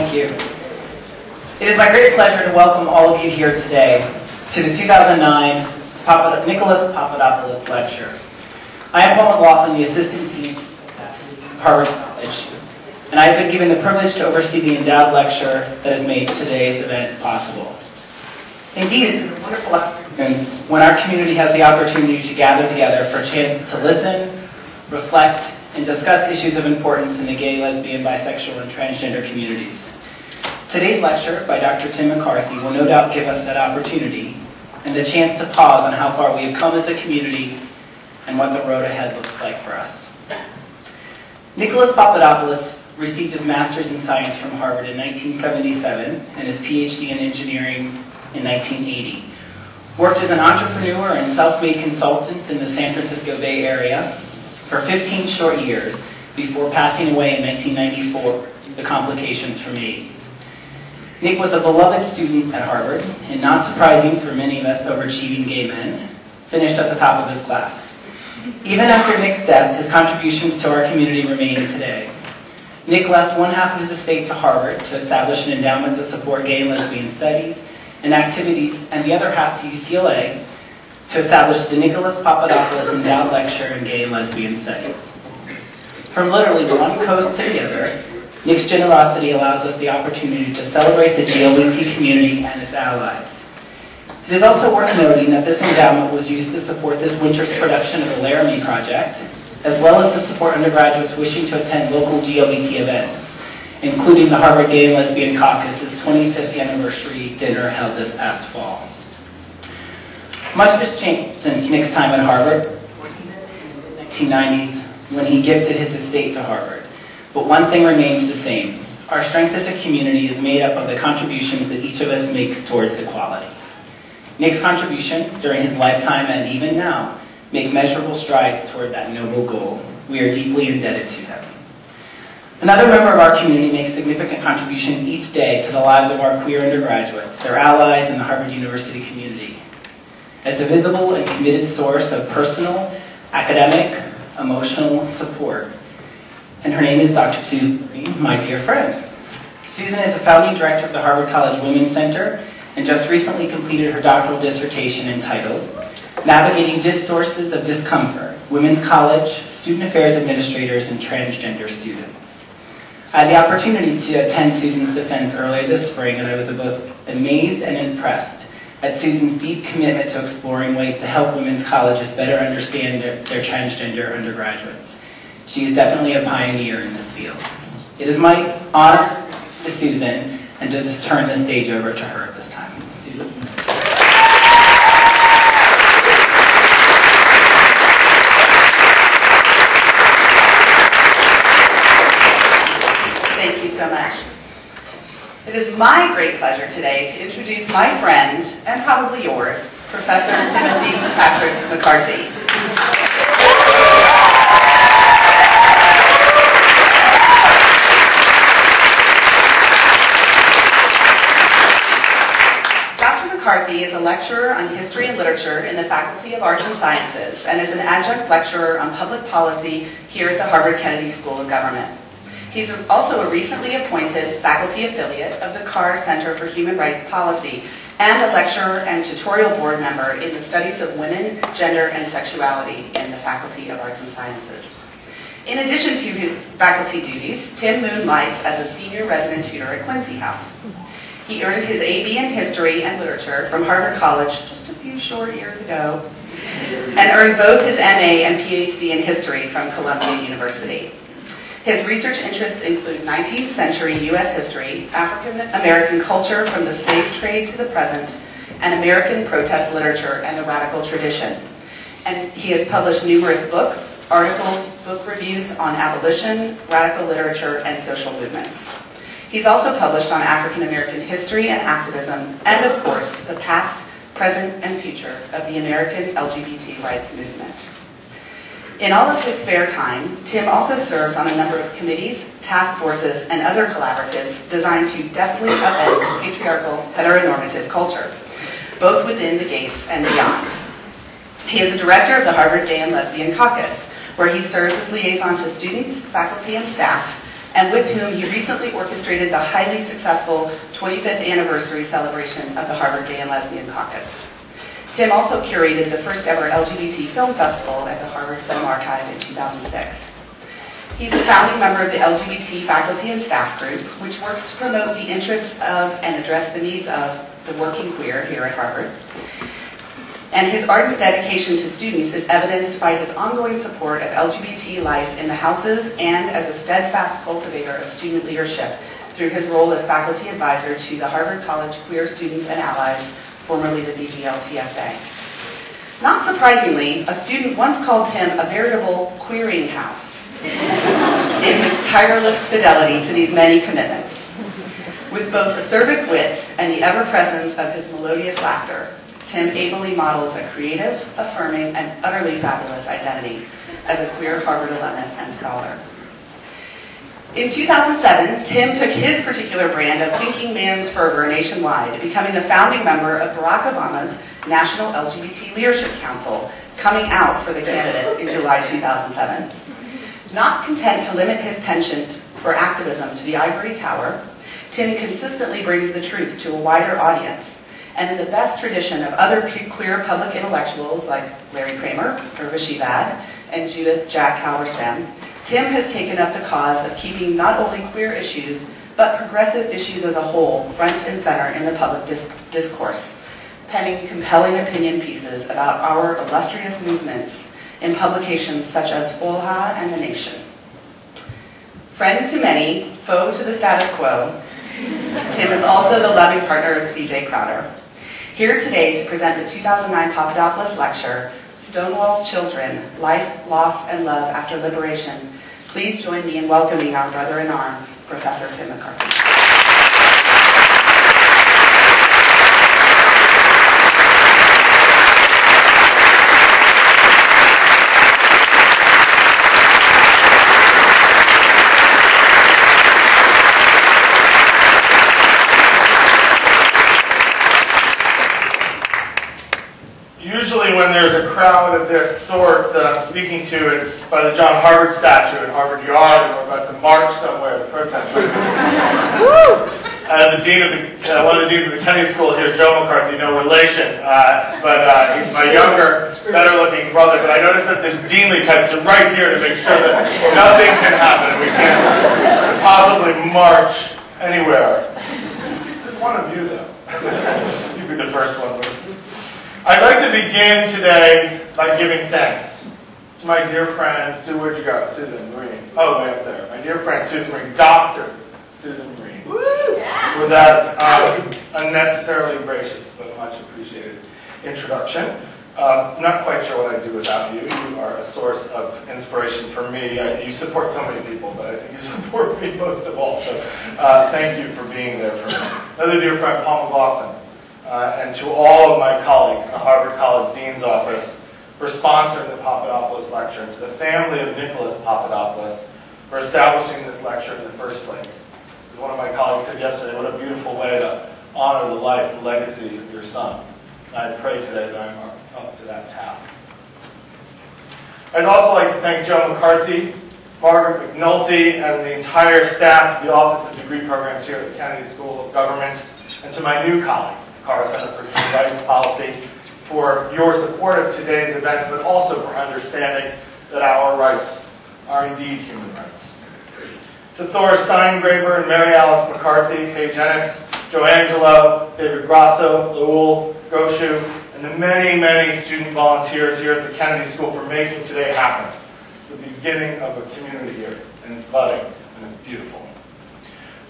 Thank you. It is my great pleasure to welcome all of you here today to the 2009 Nicholas Papadopoulos Lecture. I am Paul McLaughlin, the Assistant Dean at Harvard College, and I have been given the privilege to oversee the endowed lecture that has made today's event possible. Indeed, it is a wonderful afternoon when our community has the opportunity to gather together for a chance to listen, reflect, and discuss issues of importance in the gay, lesbian, bisexual, and transgender communities. Today's lecture by Dr. Tim McCarthy will no doubt give us that opportunity and the chance to pause on how far we have come as a community and what the road ahead looks like for us. Nicholas Papadopoulos received his master's in science from Harvard in 1977 and his PhD in engineering in 1980. Worked as an entrepreneur and self-made consultant in the San Francisco Bay Area for 15 short years before passing away in 1994 due to complications from AIDS. Nick was a beloved student at Harvard, and not surprising for many of us overachieving gay men, finished at the top of his class. Even after Nick's death, his contributions to our community remain today. Nick left one half of his estate to Harvard to establish an endowment to support gay and lesbian studies and activities, and the other half to UCLA to establish the Nicholas Papadopoulos Endowed Lecture in Gay and Lesbian Studies. From literally one coast to the other, Nick's generosity allows us the opportunity to celebrate the LGBT community and its allies. It is also worth noting that this endowment was used to support this winter's production of the Laramie Project, as well as to support undergraduates wishing to attend local LGBT events, including the Harvard Gay and Lesbian Caucus's 25th anniversary dinner held this past fall. Much has changed since Nick's time at Harvard, in the 1990s, when he gifted his estate to Harvard. But one thing remains the same. Our strength as a community is made up of the contributions that each of us makes towards equality. Nick's contributions during his lifetime and even now make measurable strides toward that noble goal. We are deeply indebted to them. Another member of our community makes significant contributions each day to the lives of our queer undergraduates, their allies, and the Harvard University community. As a visible and committed source of personal, academic, emotional support. And her name is Dr. Susan Green, my dear friend. Susan is a founding director of the Harvard College Women's Center and just recently completed her doctoral dissertation entitled Navigating Discourses of Discomfort, Women's College, Student Affairs Administrators, and Transgender Students. I had the opportunity to attend Susan's defense earlier this spring, and I was both amazed and impressed at Susan's deep commitment to exploring ways to help women's colleges better understand their transgender undergraduates. She is definitely a pioneer in this field. It is my honor to Susan and to just turn the stage over to her at this time. Susan. Thank you so much. It is my great pleasure today to introduce my friend, and probably yours, Professor Timothy Patrick McCarthy. Dr. McCarthy is a lecturer on history and literature in the Faculty of Arts and Sciences and is an adjunct lecturer on public policy here at the Harvard Kennedy School of Government. He's also a recently appointed faculty affiliate of the Carr-Ryan Center for Human Rights Policy and a lecturer and tutorial board member in the studies of women, gender, and sexuality in the Faculty of Arts and Sciences. In addition to his faculty duties, Tim moonlights as a senior resident tutor at Quincy House. He earned his AB in History and Literature from Harvard College just a few short years ago, and earned both his MA and PhD in History from Columbia University. His research interests include 19th century U.S. history, African American culture from the slave trade to the present, and American protest literature and the radical tradition. And he has published numerous books, articles, book reviews on abolition, radical literature, and social movements. He's also published on African American history and activism, and of course, the past, present, and future of the American LGBT rights movement. In all of his spare time, Tim also serves on a number of committees, task forces, and other collaboratives designed to deftly upend patriarchal, heteronormative culture, both within the gates and beyond. He is a director of the Harvard Gay and Lesbian Caucus, where he serves as liaison to students, faculty, and staff, and with whom he recently orchestrated the highly successful 25th anniversary celebration of the Harvard Gay and Lesbian Caucus. Tim also curated the first ever LGBT film festival at the Harvard Film Archive in 2006. He's a founding member of the LGBT faculty and staff group, which works to promote the interests of and address the needs of the working queer here at Harvard. And his ardent dedication to students is evidenced by his ongoing support of LGBT life in the houses and as a steadfast cultivator of student leadership through his role as faculty advisor to the Harvard College Queer Students and Allies, formerly the BGLTSA. Not surprisingly, a student once called him a veritable queering house in his tireless fidelity to these many commitments. With both acerbic wit and the ever-presence of his melodious laughter, Tim ably models a creative, affirming, and utterly fabulous identity as a queer Harvard alumnus and scholar. In 2007, Tim took his particular brand of thinking man's fervor nationwide, becoming a founding member of Barack Obama's National LGBT Leadership Council, coming out for the candidate in July 2007. Not content to limit his penchant for activism to the ivory tower, Tim consistently brings the truth to a wider audience. And in the best tradition of other queer public intellectuals like Larry Kramer, Urva Shibad, and Judith Jack Halberstam, Tim has taken up the cause of keeping not only queer issues, but progressive issues as a whole front and center in the public discourse, penning compelling opinion pieces about our illustrious movements in publications such as Folha and The Nation. Friend to many, foe to the status quo, Tim is also the loving partner of C.J. Crowder. Here today to present the 2009 Papadopoulos lecture, Stonewall's Children, Life, Loss, and Love After Liberation, please join me in welcoming our brother-in-arms, Professor Tim McCarthy. Usually when there's a crowd of this sort that I'm speaking to, it's by the John Harvard statue in Harvard Yard, and we're about to march somewhere to protest. The dean of one of the deans of the Kennedy School here, Joe McCarthy, no relation, but he's my younger, better-looking brother. But I noticed that the deanly types are right here to make sure that nothing can happen. We can't possibly march anywhere. There's one of you, though. You'd be the first one. I'd like to begin today by giving thanks to my dear friend, where'd you go? Susan Green. Oh, way up there. My dear friend, Susan Green, Dr. Susan Green, for that unnecessarily gracious but much appreciated introduction. I'm not quite sure what I'd do without you. You are a source of inspiration for me. You support so many people, but I think you support me most of all. So thank you for being there for me. Another dear friend, Paul McLaughlin. And to all of my colleagues in the Harvard College Dean's Office for sponsoring the Papadopoulos lecture, and to the family of Nicholas Papadopoulos for establishing this lecture in the first place. As one of my colleagues said yesterday, what a beautiful way to honor the life and legacy of your son. And I pray today that I'm up to that task. I'd also like to thank Joe McCarthy, Margaret McNulty, and the entire staff of the Office of Degree Programs here at the Kennedy School of Government, and to my new colleagues, Carr-Ryan Center for Human Rights Policy, for your support of today's events, but also for understanding that our rights are indeed human rights. To Thora Steingraber and Mary Alice McCarthy, Paige Ennis, Joe Angelo, David Grasso, Lowell Goshu, and the many, many student volunteers here at the Kennedy School for making today happen. It's the beginning of a community here, and it's budding, and it's beautiful.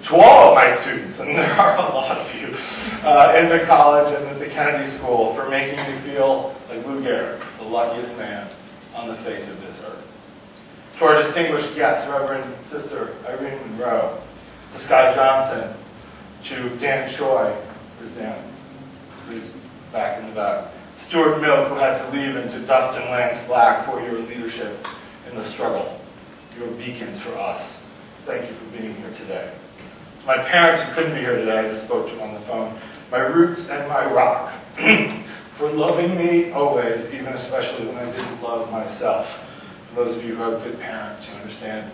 To all of my students, and there are a lot of you, in the college and at the Kennedy School for making me feel like Lou Gehrig, the luckiest man on the face of this earth. To our distinguished guests, Reverend Sister Irene Monroe, to Sky Johnson, to Dan Choi, where's Dan? He's back in the back. Stuart Milk, who had to leave, and to Dustin Lance Black for your leadership in the struggle. Your beacons for us. Thank you for being here today. My parents who couldn't be here today, I just spoke to them on the phone. My roots and my rock. For loving me always, even especially when I didn't love myself. For those of you who have good parents, you understand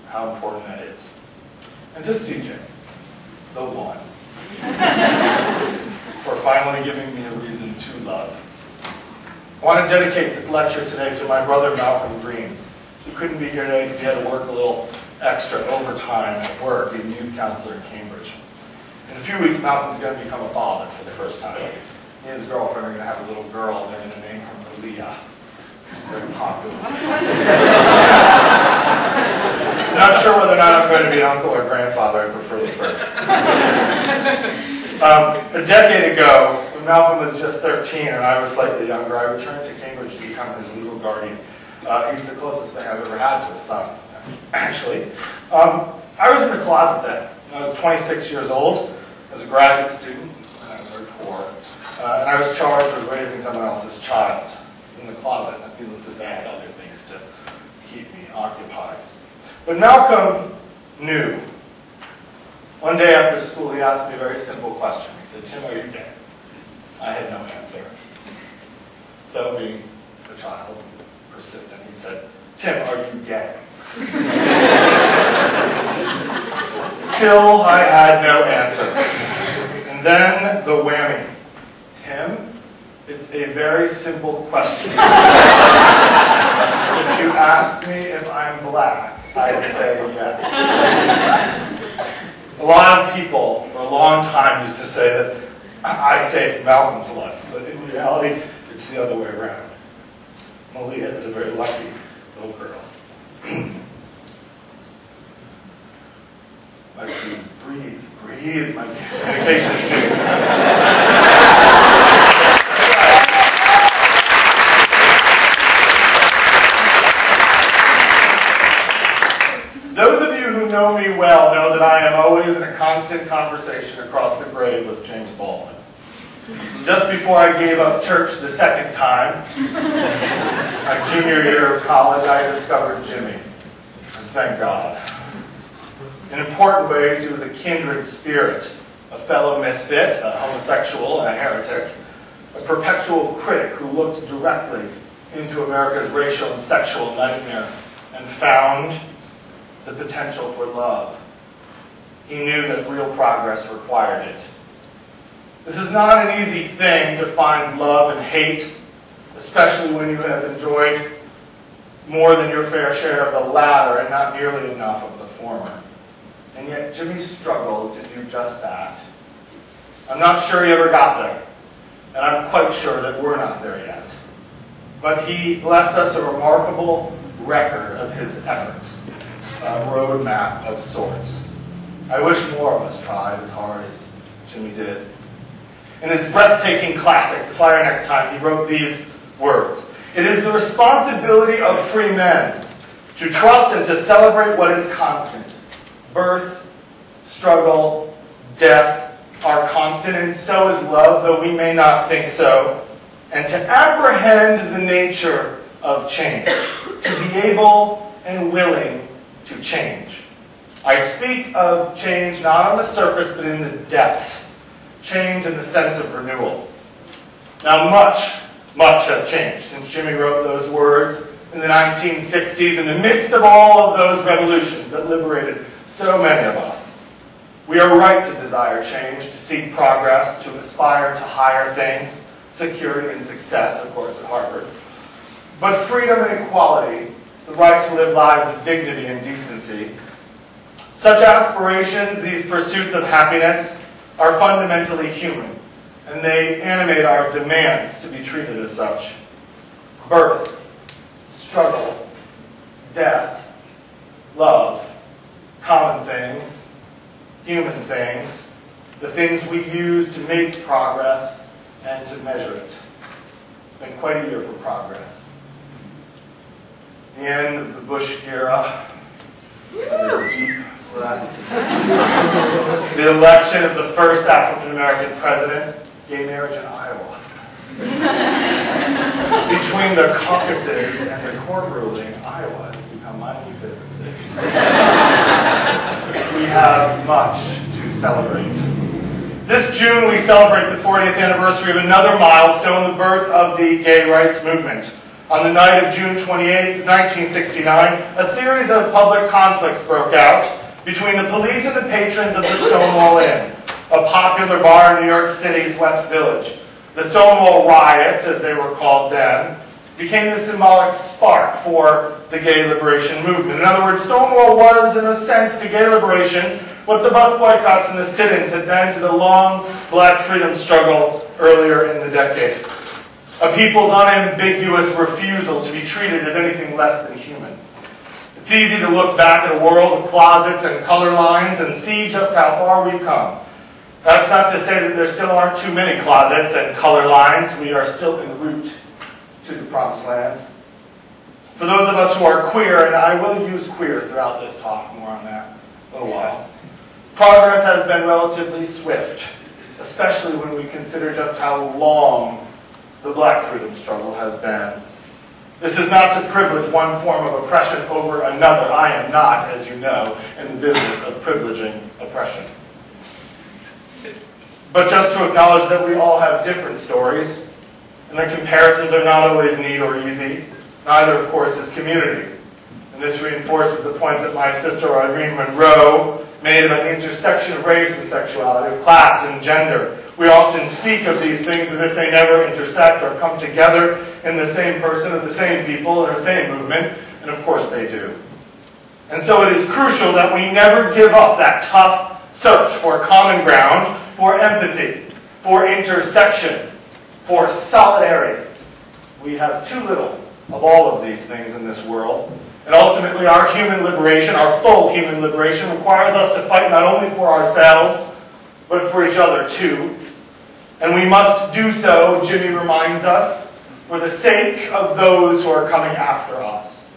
how important that is. and to CJ, the one, for finally giving me a reason to love. I want to dedicate this lecture today to my brother Malcolm Green, who couldn't be here today because he had to work a little extra overtime at work. He's a youth counselor in Cambridge. In a few weeks, Malcolm's going to become a father for the first time. He and his girlfriend are going to have a little girl. They're going to name her Malia. She's very popular. Not sure whether or not I'm going to be an uncle or grandfather. I prefer the first. A decade ago, when Malcolm was just 13 and I was slightly younger, I returned to Cambridge to become his legal guardian. He's the closest thing I've ever had to a son, actually. I was in the closet then. I was 26 years old. I was a graduate student, and I was very poor. And I was charged with raising someone else's child. I was in the closet, and needless to say, I had other things to keep me occupied. But Malcolm knew. One day after school, he asked me a very simple question. He said, "Tim, are you gay?" I had no answer. So, being a child, persistent, he said, "Tim, are you gay?" Still, I had no answer. And then the whammy. "Tim, it's a very simple question. If you asked me if I'm black, I'd say yes." A lot of people for a long time used to say that I saved Malcolm's life, but in reality, it's the other way around. Malia is a very lucky little girl. My students, breathe, breathe, my communication students. Those of you who know me well know that I am always in a constant conversation across the grave with James Baldwin. Just before I gave up church the second time, my junior year of college, I discovered Jimmy. And thank God. In important ways, he was a kindred spirit, a fellow misfit, a homosexual, and a heretic, a perpetual critic who looked directly into America's racial and sexual nightmare and found the potential for love. He knew that real progress required it. This is not an easy thing to find love and hate, especially when you have enjoyed more than your fair share of the latter and not nearly enough of the former. And yet Jimmy struggled to do just that. I'm not sure he ever got there, and I'm quite sure that we're not there yet. But he left us a remarkable record of his efforts, a roadmap of sorts. I wish more of us tried as hard as Jimmy did. In his breathtaking classic, The Fire Next Time, he wrote these words: "It is the responsibility of free men to trust and to celebrate what is constant. Birth, struggle, death are constant, and so is love, though we may not think so. And to apprehend the nature of change, to be able and willing to change. I speak of change not on the surface, but in the depths. Change in the sense of renewal." Now much has changed since Jimmy wrote those words in the 1960s, in the midst of all of those revolutions that liberated so many of us. We are right to desire change, to seek progress, to aspire to higher things, security and success, of course, at Harvard. But freedom and equality, the right to live lives of dignity and decency, such aspirations, these pursuits of happiness, are fundamentally human, and they animate our demands to be treated as such. Birth, struggle, death, love, common things, human things, the things we use to make progress and to measure it. It's been quite a year for progress. The end of the Bush era, a deep breath. The election of the first African-American president, gay marriage in Iowa. Between the caucuses and the court ruling, Iowa has become my new favorite city. We have much to celebrate. This June, we celebrate the 40th anniversary of another milestone, the birth of the gay rights movement. On the night of June 28, 1969, a series of public conflicts broke out between the police and the patrons of the Stonewall Inn, a popular bar in New York City's West Village. The Stonewall riots, as they were called then, became the symbolic spark for the gay liberation movement. In other words, Stonewall was, in a sense, to gay liberation what the bus boycotts and the sit-ins had been to the long black freedom struggle earlier in the decade. A people's unambiguous refusal to be treated as anything less than human. It's easy to look back at a world of closets and color lines and see just how far we've come. That's not to say that there still aren't too many closets and color lines. We are still en route to the promised land. For those of us who are queer, and I will use queer throughout this talk, more on that in a little while, progress has been relatively swift, especially when we consider just how long the black freedom struggle has been. This is not to privilege one form of oppression over another. I am not, as you know, in the business of privileging oppression. But just to acknowledge that we all have different stories, and that comparisons are not always neat or easy. Neither, of course, is community. And this reinforces the point that my sister Irene Monroe made about the intersection of race and sexuality, of class and gender. We often speak of these things as if they never intersect or come together in the same person or the same people or the same movement, and of course they do. And so it is crucial that we never give up that tough search for common ground, for empathy, for intersection, for solidarity. We have too little of all of these things in this world. And ultimately our human liberation, our full human liberation, requires us to fight not only for ourselves, but for each other too. And we must do so, Jimmy reminds us, for the sake of those who are coming after us.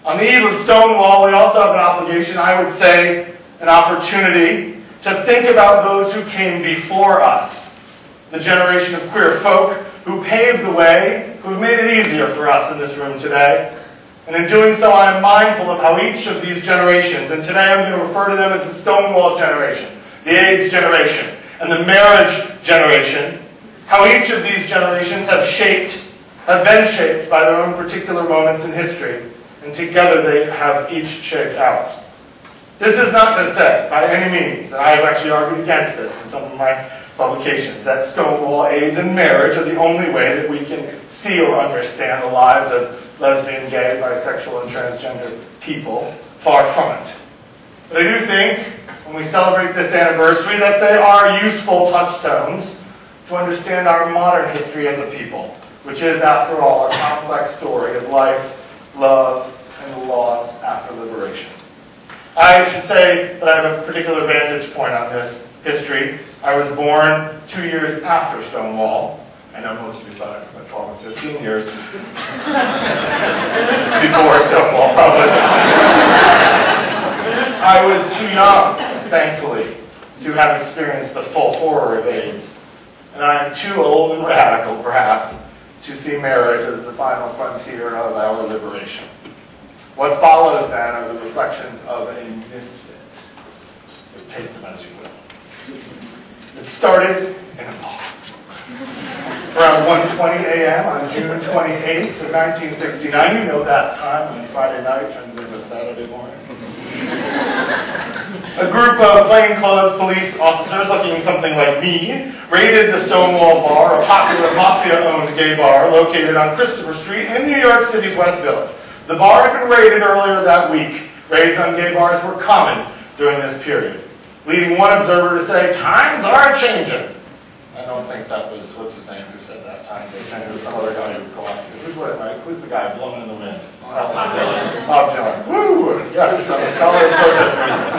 On the eve of Stonewall, we also have an obligation, I would say, an opportunity to think about those who came before us, the generation of queer folk who paved the way, who've made it easier for us in this room today. And in doing so, I am mindful of how each of these generations, and today I'm going to refer to them as the Stonewall generation, the AIDS generation, and the marriage generation, how each of these generations have been shaped by their own particular moments in history, and together they have each shaped out. This is not to say, by any means, and I have actually argued against this in some of my publications, that Stonewall, AIDS, and marriage are the only way that we can see or understand the lives of lesbian, gay, bisexual, and transgender people. Far from it. But I do think, when we celebrate this anniversary, that they are useful touchstones to understand our modern history as a people, which is, after all, a complex story of life, love, and loss after liberation. I should say that I have a particular vantage point on this history. I was born 2 years after Stonewall. I know most of you thought I spent 12 or 15 years before Stonewall, probably. I was too young, thankfully, to have experienced the full horror of AIDS. And I am too old and radical, perhaps, to see marriage as the final frontier of our liberation. What follows, then, are the reflections of a misfit. So take them as you will. It started in a bar. Around 1:20 a.m. on June 28th of 1969. You know that time when Friday night turns into Saturday morning. A group of plainclothes police officers, looking something like me, raided the Stonewall Bar, a popular mafia-owned gay bar located on Christopher Street in New York City's West Village. The bar had been raided earlier that week. Raids on gay bars were common during this period, leading one observer to say, "Times are changing." I don't think that was, what's his name, who said that? Times are changing. It was some other guy who would go on. Who's the guy blowing in the wind? Bob Dylan. Woo! Yes, I'm a scholar of protest movement.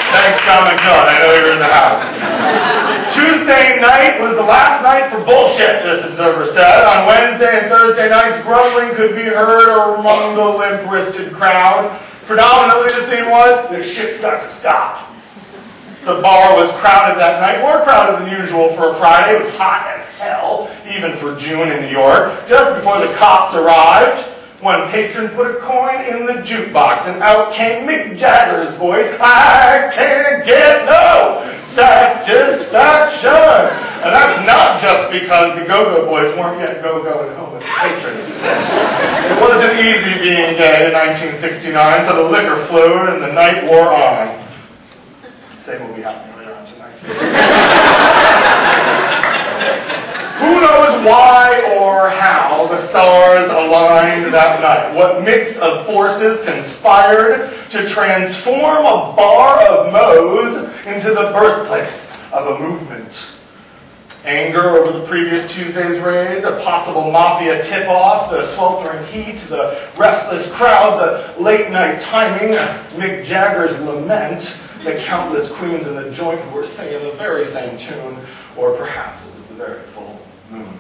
Thanks, John McMillan. I know you're in the house. Tuesday night was the last night for bullshit, this observer said. On Wednesday and Thursday nights, grumbling could be heard among the limp-wristed crowd. Predominantly, the theme was, this shit's got to stop. The bar was crowded that night, more crowded than usual for a Friday. It was hot as hell, even for June in New York. Just before the cops arrived, one patron put a coin in the jukebox, and out came Mick Jagger's voice. "I can't get no satisfaction And that's not just because the Go-Go Boys weren't yet go-go and home with patrons. It wasn't easy being gay in 1969, so the liquor flowed and the night wore on. Same will be happening later on tonight. Who knows why or how the stars aligned that night? What mix of forces conspired to transform a bar of Moe's into the birthplace of a movement? Anger over the previous Tuesday's raid, a possible mafia tip-off, the sweltering heat, the restless crowd, the late-night timing, Mick Jagger's lament, the countless queens in the joint who were singing the very same tune, or perhaps it was the very full moon.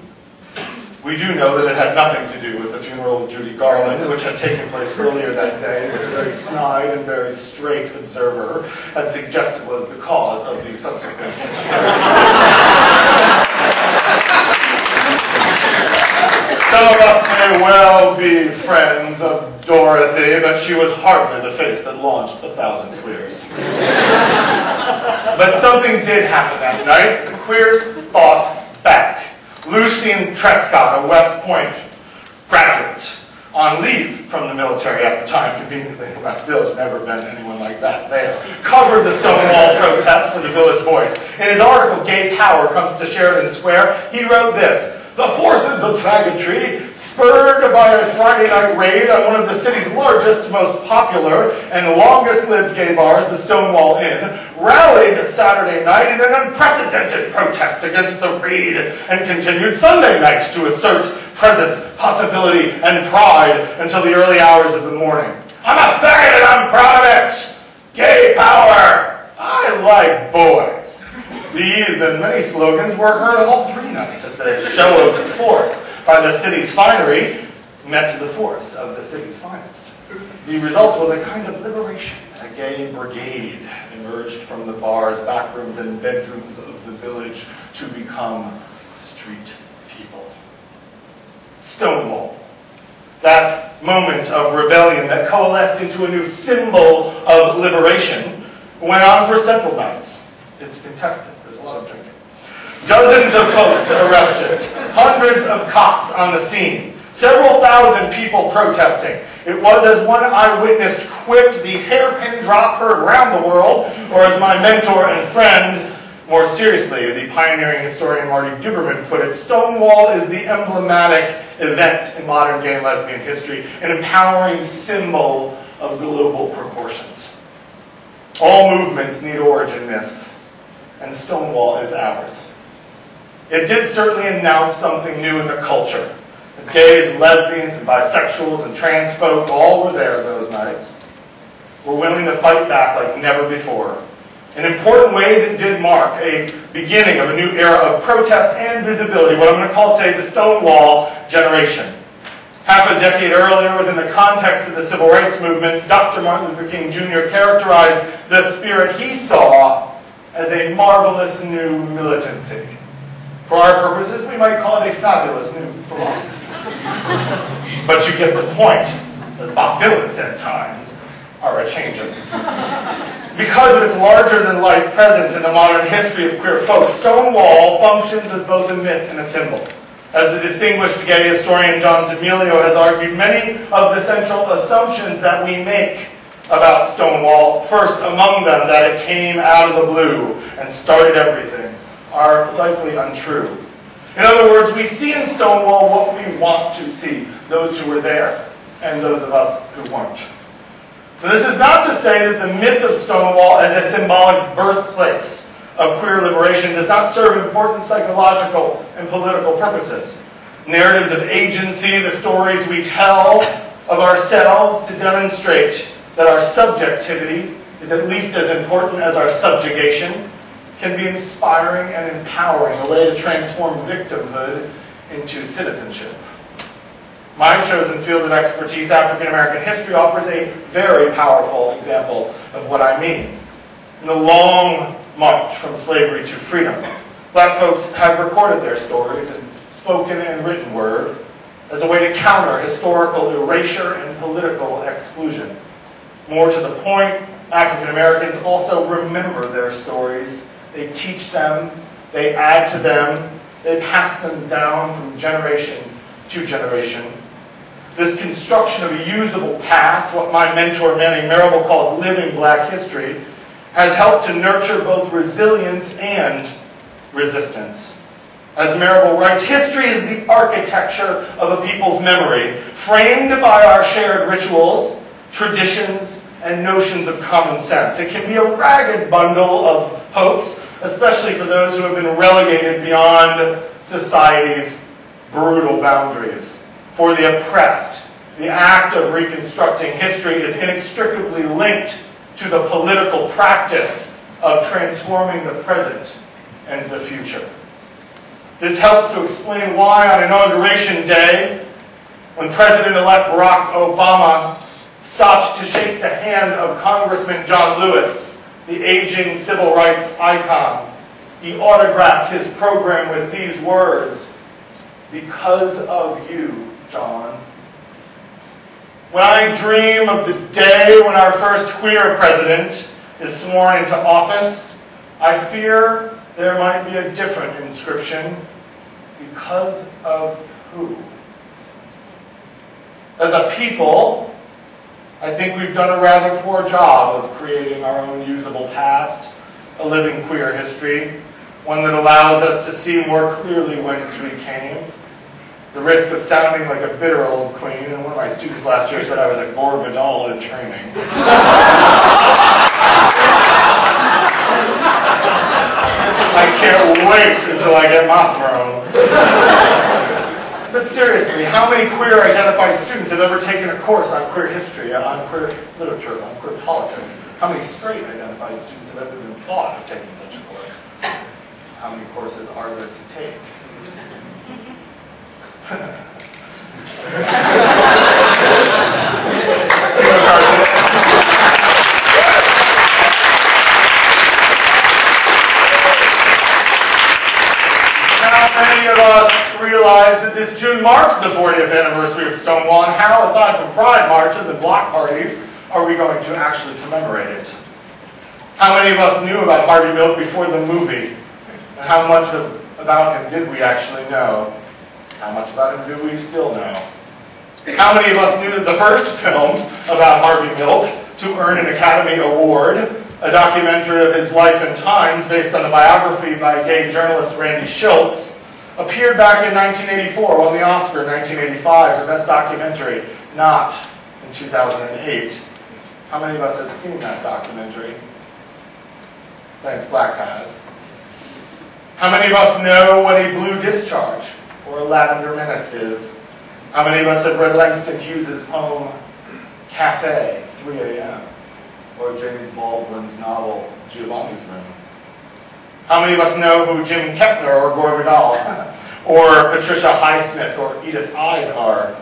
We do know that it had nothing to do with the funeral of Judy Garland, which had taken place earlier that day, which a very snide and very straight observer had suggested was the cause of the subsequent Some of us may well be friends of Dorothy, but she was hardly the face that launched 1,000 queers. But something did happen that night. The queers fought back. Lucien Trescott, a West Point graduate, on leave from the military at the time, conveniently in West Village, never been anyone like that there, covered the Stonewall protests for the Village Voice. In his article, Gay Power Comes to Sheridan Square, he wrote this: "The forces of faggotry, spurred by a Friday night raid on one of the city's largest, most popular, and longest-lived gay bars, the Stonewall Inn, rallied Saturday night in an unprecedented protest against the raid and continued Sunday nights to assert presence, possibility, and pride until the early hours of the morning. I'm a faggot and I'm proud of it! Gay power! I like boys." These and many slogans were heard all 3 nights at the show of force by the city's finery, met the force of the city's finest. The result was a kind of liberation. A gay brigade emerged from the bars, backrooms, and bedrooms of the village to become street people. Stonewall, that moment of rebellion that coalesced into a new symbol of liberation, went on for several nights. It's contested. There's a lot of drinking. Dozens of folks arrested. Hundreds of cops on the scene. Several thousand people protesting. It was, as one eyewitness quipped, the hairpin drop heard around the world, or as my mentor and friend, more seriously, the pioneering historian Marty Duberman put it, Stonewall is the emblematic event in modern gay and lesbian history, an empowering symbol of global proportions. All movements need origin myths, and Stonewall is ours. It did certainly announce something new in the culture. The gays and lesbians and bisexuals and trans folk all were there those nights. Were willing to fight back like never before. In important ways, it did mark a beginning of a new era of protest and visibility, what I'm going to call today the Stonewall generation. Half a decade earlier, within the context of the Civil Rights Movement, Dr. Martin Luther King Jr. characterized the spirit he saw as a marvelous new militancy. For our purposes, we might call it a fabulous new philosophy. But you get the point, as Bob Dylan said times, are a-changin'. Because of its larger-than-life presence in the modern history of queer folk, Stonewall functions as both a myth and a symbol. As the distinguished gay historian John D'Amelio has argued, many of the central assumptions that we make about Stonewall, first among them that it came out of the blue and started everything, are likely untrue. In other words, we see in Stonewall what we want to see, those who were there and those of us who weren't. Now, this is not to say that the myth of Stonewall as a symbolic birthplace of queer liberation does not serve important psychological and political purposes. Narratives of agency, the stories we tell of ourselves to demonstrate that our subjectivity is at least as important as our subjugation, can be inspiring and empowering, a way to transform victimhood into citizenship. My chosen field of expertise, African American history, offers a very powerful example of what I mean. In the long march from slavery to freedom, black folks have recorded their stories in spoken and written word as a way to counter historical erasure and political exclusion. More to the point, African Americans also remember their stories. They teach them, They add to them, they pass them down from generation to generation. This construction of a usable past, what my mentor Manning Marable calls living black history, has helped to nurture both resilience and resistance. As Marable writes, history is the architecture of a people's memory, framed by our shared rituals, traditions, and notions of common sense. It can be a ragged bundle of hopes, especially for those who have been relegated beyond society's brutal boundaries. For the oppressed, the act of reconstructing history is inextricably linked to the political practice of transforming the present and the future. This helps to explain why on Inauguration Day, when President-elect Barack Obama stopped to shake the hand of Congressman John Lewis, the aging civil rights icon, he autographed his program with these words, "Because of you, John." When I dream of the day when our first queer president is sworn into office, I fear there might be a different inscription. Because of who? As a people, I think we've done a rather poor job of creating our own usable past, a living queer history, one that allows us to see more clearly whence we came. The risk of sounding like a bitter old queen, and one of my students last year said I was a Gore Vidal in training. I can't wait until I get my throne. But seriously, how many queer identified students have ever taken a course on queer history, on queer literature, on queer politics? How many straight identified students have ever even thought of taking such a course? How many courses are there to take? Many of us realize that this June marks the 40th anniversary of Stonewall, and how, aside from pride marches and block parties, are we going to actually commemorate it? How many of us knew about Harvey Milk before the movie? And how much about him did we actually know? How much about him do we still know? How many of us knew that the first film about Harvey Milk to earn an Academy Award, a documentary of his life and times based on a biography by gay journalist Randy Schultz, appeared back in 1984, won the Oscar in 1985 for Best Documentary, not in 2008. How many of us have seen that documentary? Thanks, Black has. How many of us know what a blue discharge or a lavender menace is? How many of us have read Langston Hughes' poem, Cafe, 3 a.m., or James Baldwin's novel, Giovanni's Room? How many of us know who Jim Kepner or Gore Vidal or Patricia Highsmith or Edith Ide are?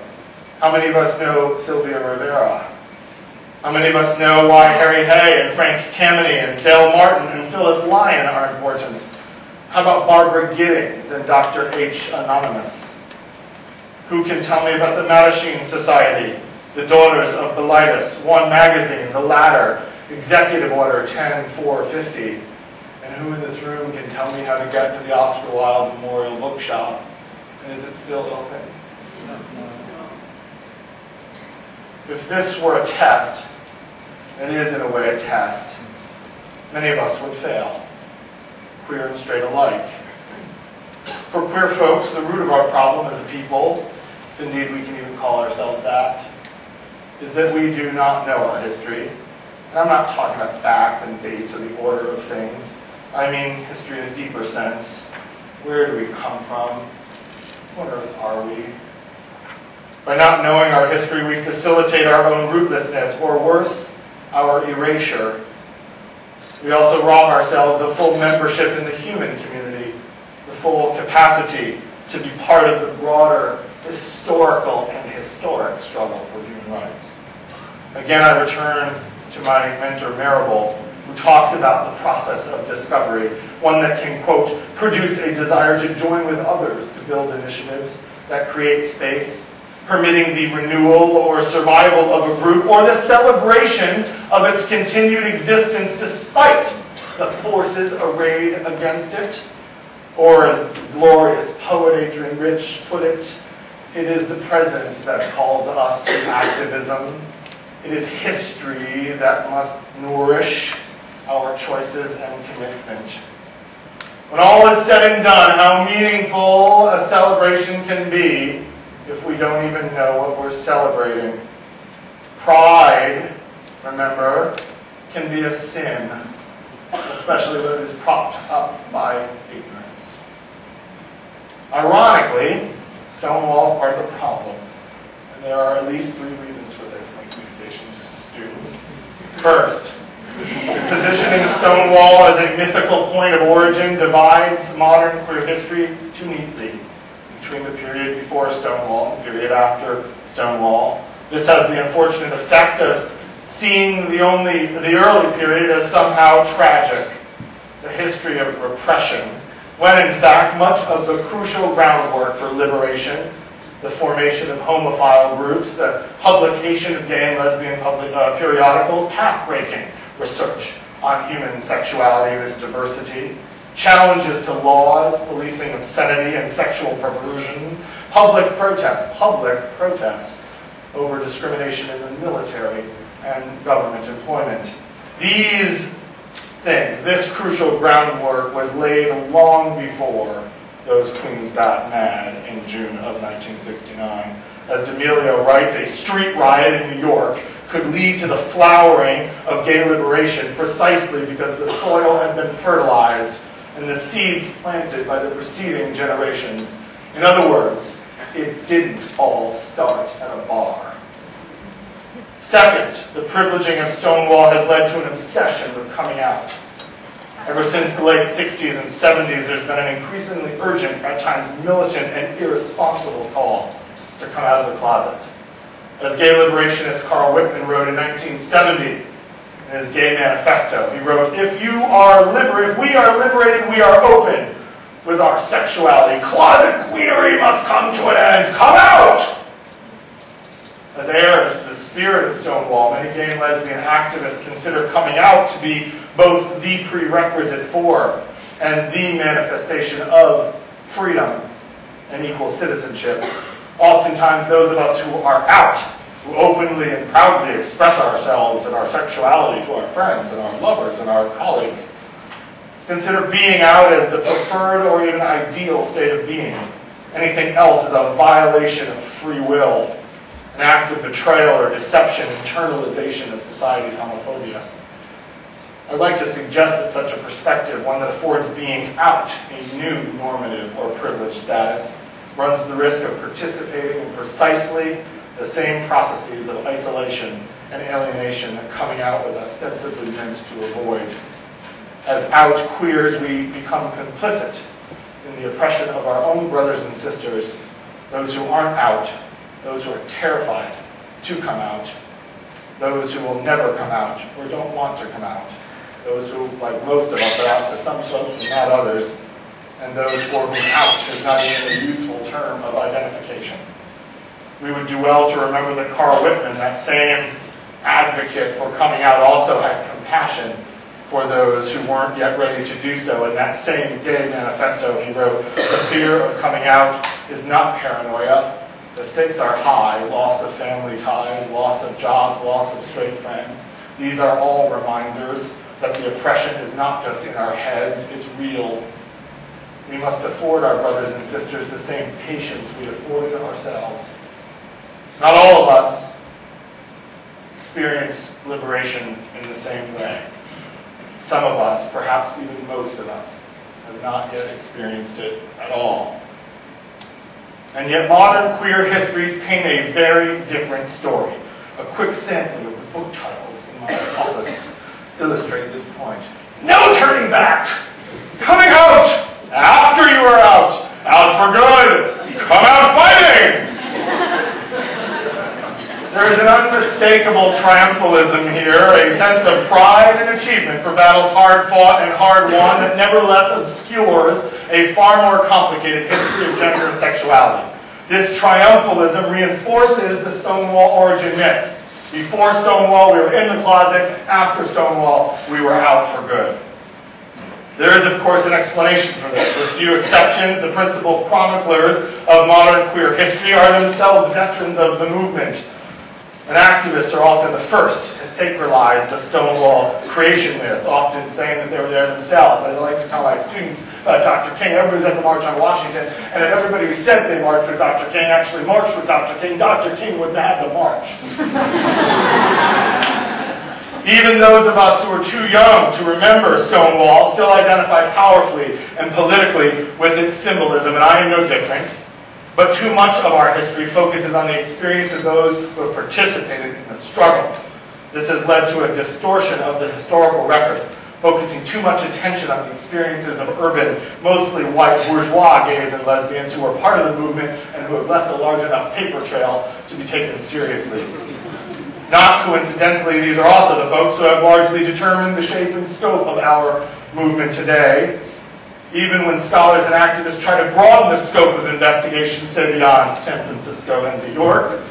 How many of us know Sylvia Rivera? How many of us know why Harry Hay and Frank Kameny and Dale Martin and Phyllis Lyon are important? How about Barbara Giddings and Dr. H. Anonymous? Who can tell me about the Mattachine Society, the Daughters of Bilitis, One Magazine, The Ladder, Executive Order 10450? And who in this room can tell me how to get to the Oscar Wilde Memorial Bookshop? And is it still open? If this were a test, and it is in a way a test, many of us would fail, queer and straight alike. For queer folks, the root of our problem as a people, if indeed we can even call ourselves that, is that we do not know our history. And I'm not talking about facts and dates or the order of things. I mean history in a deeper sense. Where do we come from? What on earth are we? By not knowing our history, we facilitate our own rootlessness, or worse, our erasure. We also rob ourselves of full membership in the human community, the full capacity to be part of the broader historical and historic struggle for human rights. Again, I return to my mentor Marable, who talks about the process of discovery, one that can, quote, produce a desire to join with others to build initiatives that create space, permitting the renewal or survival of a group, or the celebration of its continued existence despite the forces arrayed against it. Or as the glorious poet Adrian Rich put it, it is the present that calls us to activism. It is history that must nourish our choices and commitment. When all is said and done, how meaningful a celebration can be if we don't even know what we're celebrating. Pride, remember, can be a sin, especially when it is propped up by ignorance. Ironically, Stonewall is part of the problem, and there are at least 3 reasons for this, my communications students. First, positioning Stonewall as a mythical point of origin divides modern queer history too neatly between the period before Stonewall and the period after Stonewall. This has the unfortunate effect of seeing the early period as somehow tragic, the history of repression, when in fact much of the crucial groundwork for liberation, the formation of homophile groups, the publication of gay and lesbian periodicals, path-breaking research on human sexuality and its diversity, challenges to laws, policing obscenity and sexual perversion, public protests over discrimination in the military and government employment. These things, this crucial groundwork was laid long before those queens got mad in June of 1969. As D'Amelio writes, a street riot in New York could lead to the flowering of gay liberation precisely because the soil had been fertilized and the seeds planted by the preceding generations. In other words, it didn't all start at a bar. Second, the privileging of Stonewall has led to an obsession with coming out. Ever since the late 60s and 70s, there's been an increasingly urgent, at times militant and irresponsible call to come out of the closet. As gay liberationist Carl Whitman wrote in 1970 in his Gay Manifesto, he wrote, if we are liberated, we are open with our sexuality. Closet queenery must come to an end. Come out! As heirs to the spirit of Stonewall, many gay and lesbian activists consider coming out to be both the prerequisite for and the manifestation of freedom and equal citizenship. Oftentimes those of us who are out, who openly and proudly express ourselves and our sexuality to our friends and our lovers and our colleagues, consider being out as the preferred or even ideal state of being. Anything else is a violation of free will, an act of betrayal or deception, internalization of society's homophobia. I'd like to suggest that such a perspective, one that affords being out a new normative or privileged status, runs the risk of participating in precisely the same processes of isolation and alienation that coming out was ostensibly meant to avoid. As out queers, we become complicit in the oppression of our own brothers and sisters, those who aren't out, those who are terrified to come out, those who will never come out or don't want to come out, those who, like most of us, are out to some folks and not others, and those for whom out is not even a useful term of identification. We would do well to remember that Carl Whitman, that same advocate for coming out, also had compassion for those who weren't yet ready to do so. In that same Gay Manifesto, he wrote, the fear of coming out is not paranoia. The stakes are high: loss of family ties, loss of jobs, loss of straight friends. These are all reminders that the oppression is not just in our heads, it's real. We must afford our brothers and sisters the same patience we afford ourselves. Not all of us experience liberation in the same way. Some of us, perhaps even most of us, have not yet experienced it at all. And yet modern queer histories paint a very different story. A quick sampling of the book titles in my office illustrate this point. No turning back! Coming out! After you are out! Out for good! Come out fighting! There is an unmistakable triumphalism here, a sense of pride and achievement for battles hard fought and hard won that nevertheless obscures a far more complicated history of gender and sexuality. This triumphalism reinforces the Stonewall origin myth. Before Stonewall, we were in the closet. After Stonewall, we were out for good. There is, of course, an explanation for this. With few exceptions, the principal chroniclers of modern queer history are themselves veterans of the movement. And activists are often the first to sacralize the Stonewall creation myth, often saying that they were there themselves. As I like to tell my students about Dr. King, everybody's at the March on Washington, and if everybody who said they marched with Dr. King actually marched with Dr. King wouldn't have had to march. Even those of us who are too young to remember Stonewall still identify powerfully and politically with its symbolism, and I am no different. But too much of our history focuses on the experience of those who have participated in the struggle. This has led to a distortion of the historical record, focusing too much attention on the experiences of urban, mostly white bourgeois gays and lesbians who are part of the movement and who have left a large enough paper trail to be taken seriously. Not coincidentally, these are also the folks who have largely determined the shape and scope of our movement today. Even when scholars and activists try to broaden the scope of investigation, say beyond San Francisco and New York,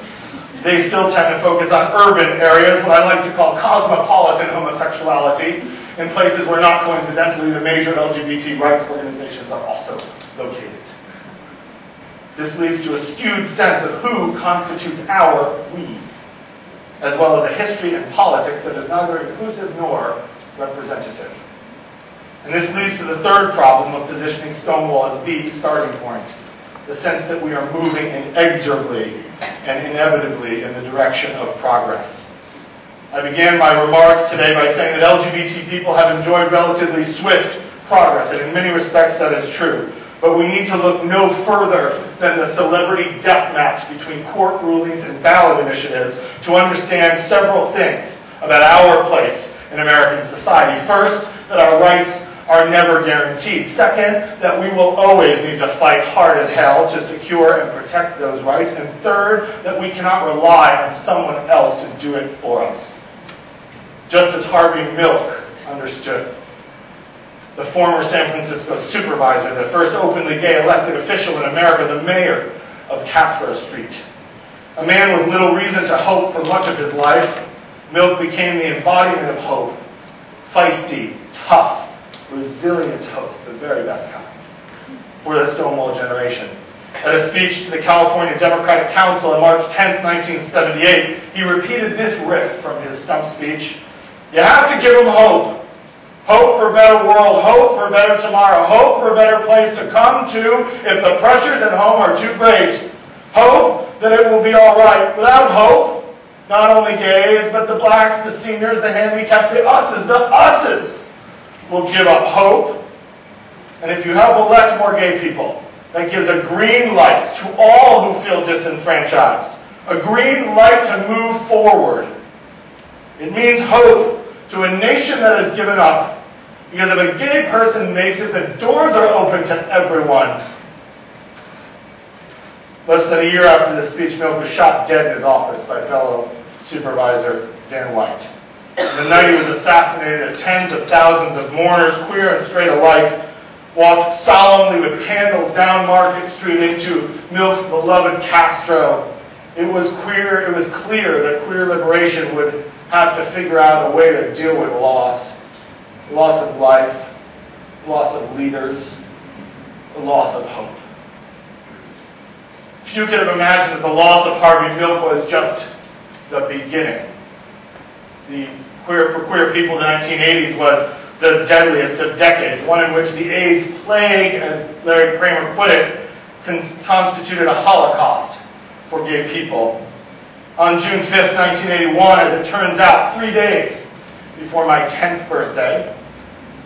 they still tend to focus on urban areas, what I like to call cosmopolitan homosexuality, in places where not coincidentally the major LGBT rights organizations are also located. This leads to a skewed sense of who constitutes our we, as well as a history and politics that is neither inclusive nor representative. And this leads to the third problem of positioning Stonewall as the starting point, the sense that we are moving inexorably and inevitably in the direction of progress. I began my remarks today by saying that LGBT people have enjoyed relatively swift progress, and in many respects that is true. But we need to look no further than the celebrity death match between court rulings and ballot initiatives to understand several things about our place in American society. First, that our rights are never guaranteed. Second, that we will always need to fight hard as hell to secure and protect those rights. And third, that we cannot rely on someone else to do it for us. Just as Harvey Milk understood. The former San Francisco supervisor, the first openly gay elected official in America, the mayor of Castro Street. A man with little reason to hope for much of his life, Milk became the embodiment of hope. Feisty, tough, resilient hope, the very best kind, for the Stonewall generation. At a speech to the California Democratic Council on March 10, 1978, he repeated this riff from his stump speech. You have to give them hope. Hope for a better world, hope for a better tomorrow, hope for a better place to come to if the pressures at home are too great. Hope that it will be all right. Without hope, not only gays, but the blacks, the seniors, the handicapped, the us's will give up hope. And if you help elect more gay people, that gives a green light to all who feel disenfranchised. A green light to move forward. It means hope to a nation that has given up. Because if a gay person makes it, the doors are open to everyone. Less than a year after this speech, Milk was shot dead in his office by fellow supervisor Dan White. And the night he was assassinated, as tens of thousands of mourners, queer and straight alike, walked solemnly with candles down Market Street into Milk's beloved Castro. It was clear that queer liberation would have to figure out a way to deal with loss. Loss of life, loss of leaders, the loss of hope. Few could have imagined that the loss of Harvey Milk was just the beginning. For queer people, the 1980s was the deadliest of decades, one in which the AIDS plague, as Larry Kramer put it, constituted a Holocaust for gay people. On June 5th, 1981, as it turns out, 3 days before my 10th birthday,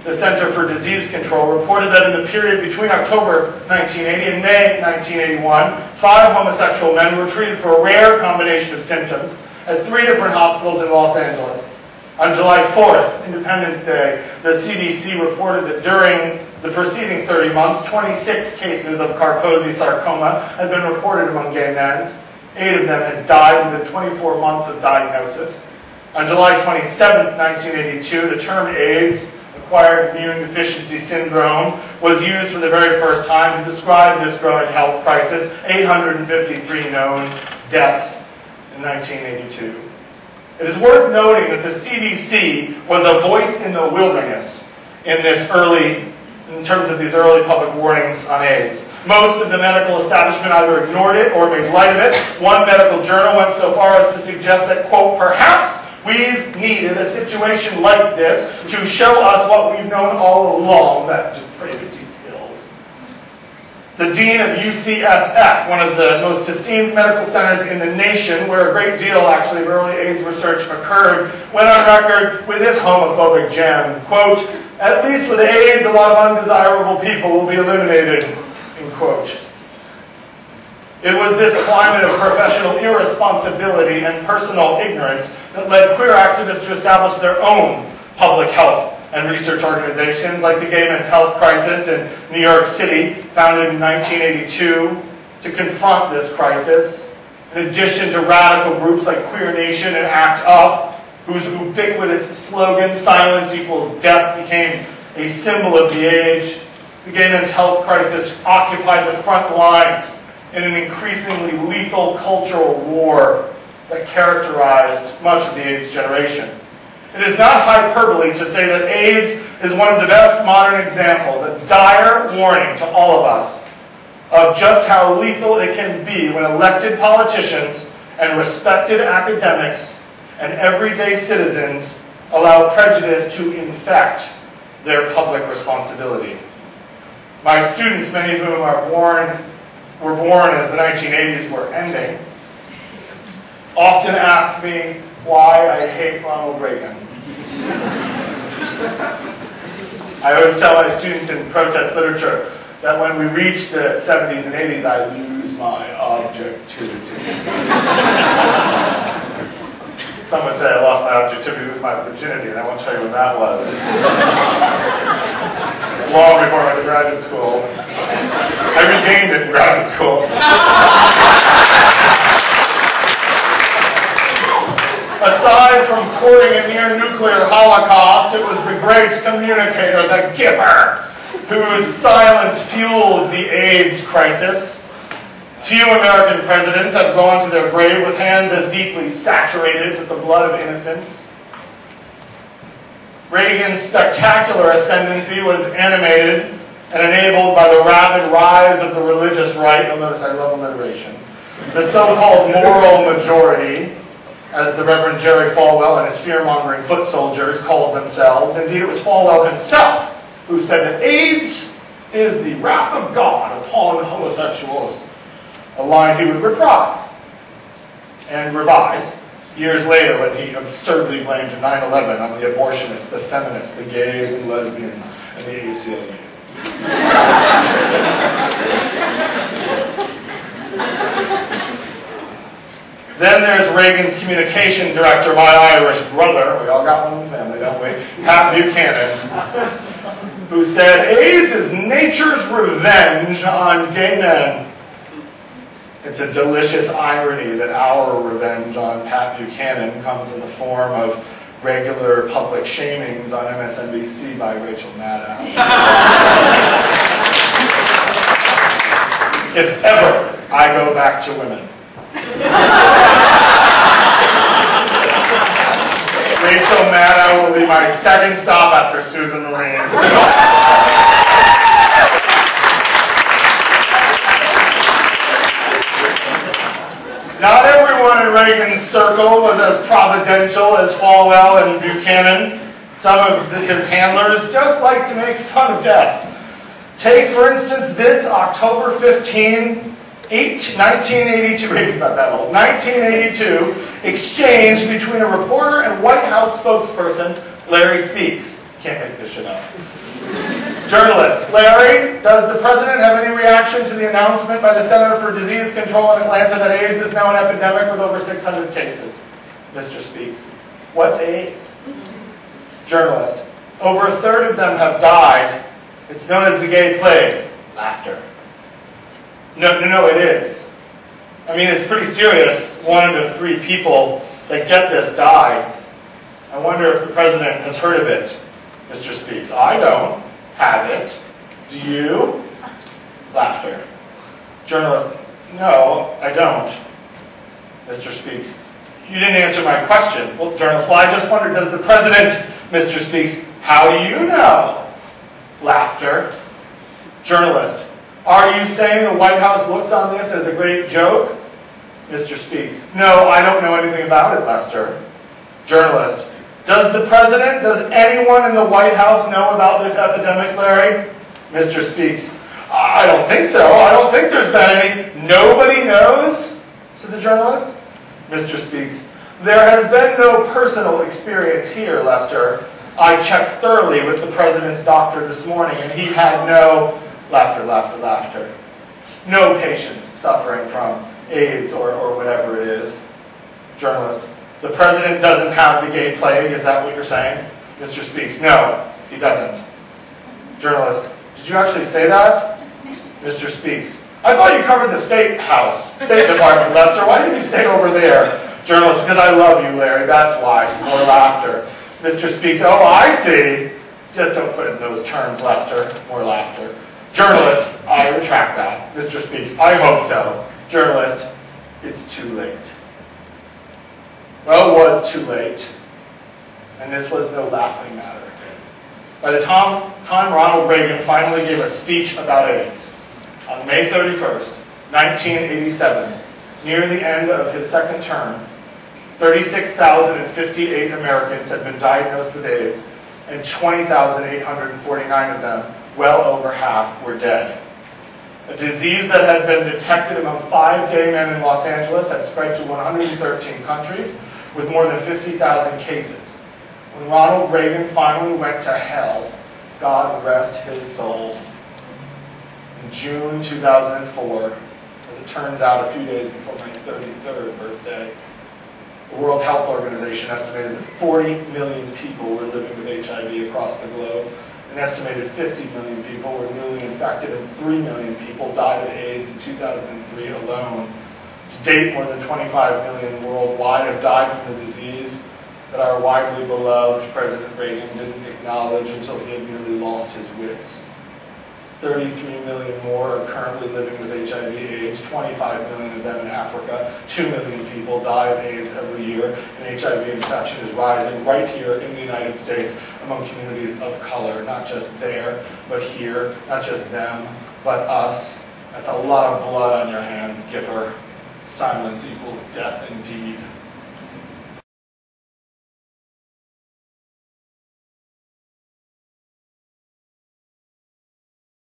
the Center for Disease Control reported that in the period between October 1980 and May 1981, 5 homosexual men were treated for a rare combination of symptoms at 3 different hospitals in Los Angeles. On July 4th, Independence Day, the CDC reported that during the preceding 30 months, 26 cases of Kaposi sarcoma had been reported among gay men. 8 of them had died within 24 months of diagnosis. On July 27th, 1982, the term AIDS, acquired immune deficiency syndrome, was used for the very first time to describe this growing health crisis. 853 known deaths in 1982. It is worth noting that the CDC was a voice in the wilderness in this early in terms of these early public warnings on AIDS. Most of the medical establishment either ignored it or made light of it. One medical journal went so far as to suggest that, quote, perhaps we've needed a situation like this to show us what we've known all along, that depravity kills. The dean of UCSF, one of the most esteemed medical centers in the nation, where a great deal, actually, of early AIDS research occurred, went on record with this homophobic gem, quote, at least with AIDS, a lot of undesirable people will be eliminated, end quote. It was this climate of professional irresponsibility and personal ignorance that led queer activists to establish their own public health and research organizations, like the Gay Men's Health Crisis in New York City, founded in 1982, to confront this crisis, in addition to radical groups like Queer Nation and ACT UP, whose ubiquitous slogan, silence equals death, became a symbol of the age. The Gay Men's Health Crisis occupied the front lines in an increasingly lethal cultural war that characterized much of the AIDS generation. It is not hyperbole to say that AIDS is one of the best modern examples, a dire warning to all of us of just how lethal it can be when elected politicians and respected academics and everyday citizens allow prejudice to infect their public responsibility. My students, many of whom were born as the 1980s were ending, often ask me why I hate Ronald Reagan. I always tell my students in protest literature that when we reach the 70s and 80s, I lose my objectivity. Some would say I lost my objectivity with my virginity, and I won't tell you when that was. Long before I went to graduate school. I regained it in graduate school. Aside from courting a near-nuclear holocaust, it was the great communicator, the giver, whose silence fueled the AIDS crisis. Few American presidents have gone to their grave with hands as deeply saturated with the blood of innocence. Reagan's spectacular ascendancy was animated and enabled by the rapid rise of the religious right. You'll notice I love alliteration. The so-called moral majority, as the Reverend Jerry Falwell and his fear-mongering foot soldiers called themselves. Indeed, it was Falwell himself who said that AIDS is the wrath of God upon homosexuals, a line he would reprise and revise years later when he absurdly blamed 9/11 on the abortionists, the feminists, the gays and lesbians, and the ACLU. Then there's Reagan's communication director, my Irish brother, we all got one in the family, don't we? Pat Buchanan, who said, AIDS is nature's revenge on gay men. It's a delicious irony that our revenge on Pat Buchanan comes in the form of regular public shamings on MSNBC by Rachel Maddow. If ever I go back to women, Rachel Maddow will be my second stop after Susan Marine. Not everyone in Reagan's circle was as providential as Falwell and Buchanan. Some of his handlers just like to make fun of death. Take, for instance, this October 15, 1982, Reagan's not that old, 1982, exchange between a reporter and White House spokesperson, Larry Speaks. Can't make this shit up. Journalist, Larry, does the president have any reaction to the announcement by the Center for Disease Control in Atlanta that AIDS is now an epidemic with over 600 cases? Mr. Speaks, what's AIDS? Journalist, over a third of them have died. It's known as the gay plague. Laughter. No, it is. I mean, it's pretty serious. 1 out of 3 people that get this die. I wonder if the president has heard of it. Mr. Speaks, I don't have it. Do you? Laughter. Journalist, no, I don't. Mr. Speaks, you didn't answer my question. Well, journalist, well, I just wondered, does the president, Mr. Speaks, how do you know? Laughter. Journalist, are you saying the White House looks on this as a great joke? Mr. Speaks, no, I don't know anything about it, Lester. Journalist, does anyone in the White House know about this epidemic, Larry? Mr. Speaks, I don't think so. I don't think there's been any. Nobody knows? Said the journalist. Mr. Speaks, there has been no personal experience here, Lester. I checked thoroughly with the president's doctor this morning, and he had no, laughter, laughter, laughter, no patients suffering from AIDS or whatever it is. Journalist, the president doesn't have the gay plague, is that what you're saying? Mr. Speaks, no, he doesn't. Journalist, did you actually say that? Mr. Speaks, I thought you covered the State Department, Lester. Why didn't you stay over there? Journalist, because I love you, Larry, that's why. More laughter. Mr. Speaks, oh, I see. Just don't put it in those terms, Lester. More laughter. Journalist, I retract that. Mr. Speaks, I hope so. Journalist, it's too late. Well, it was too late, and this was no laughing matter. By the time Ronald Reagan finally gave a speech about AIDS, on May 31st, 1987, near the end of his second term, 36,058 Americans had been diagnosed with AIDS, and 20,849 of them, well over half, were dead. A disease that had been detected among 5 gay men in Los Angeles had spread to 113 countries, with more than 50,000 cases. When Ronald Reagan finally went to hell, God rest his soul, in June 2004, as it turns out a few days before my 33rd birthday, the World Health Organization estimated that 40 million people were living with HIV across the globe. An estimated 50 million people were newly infected, and 3 million people died of AIDS in 2003 alone. To date, more than 25 million worldwide have died from the disease that our widely beloved President Reagan didn't acknowledge until he had nearly lost his wits. 33 million more are currently living with HIV/AIDS, 25 million of them in Africa. 2 million people die of AIDS every year, and HIV infection is rising right here in the United States among communities of color, not just there, but here, not just them, but us. That's a lot of blood on your hands, Gipper. Silence equals death indeed.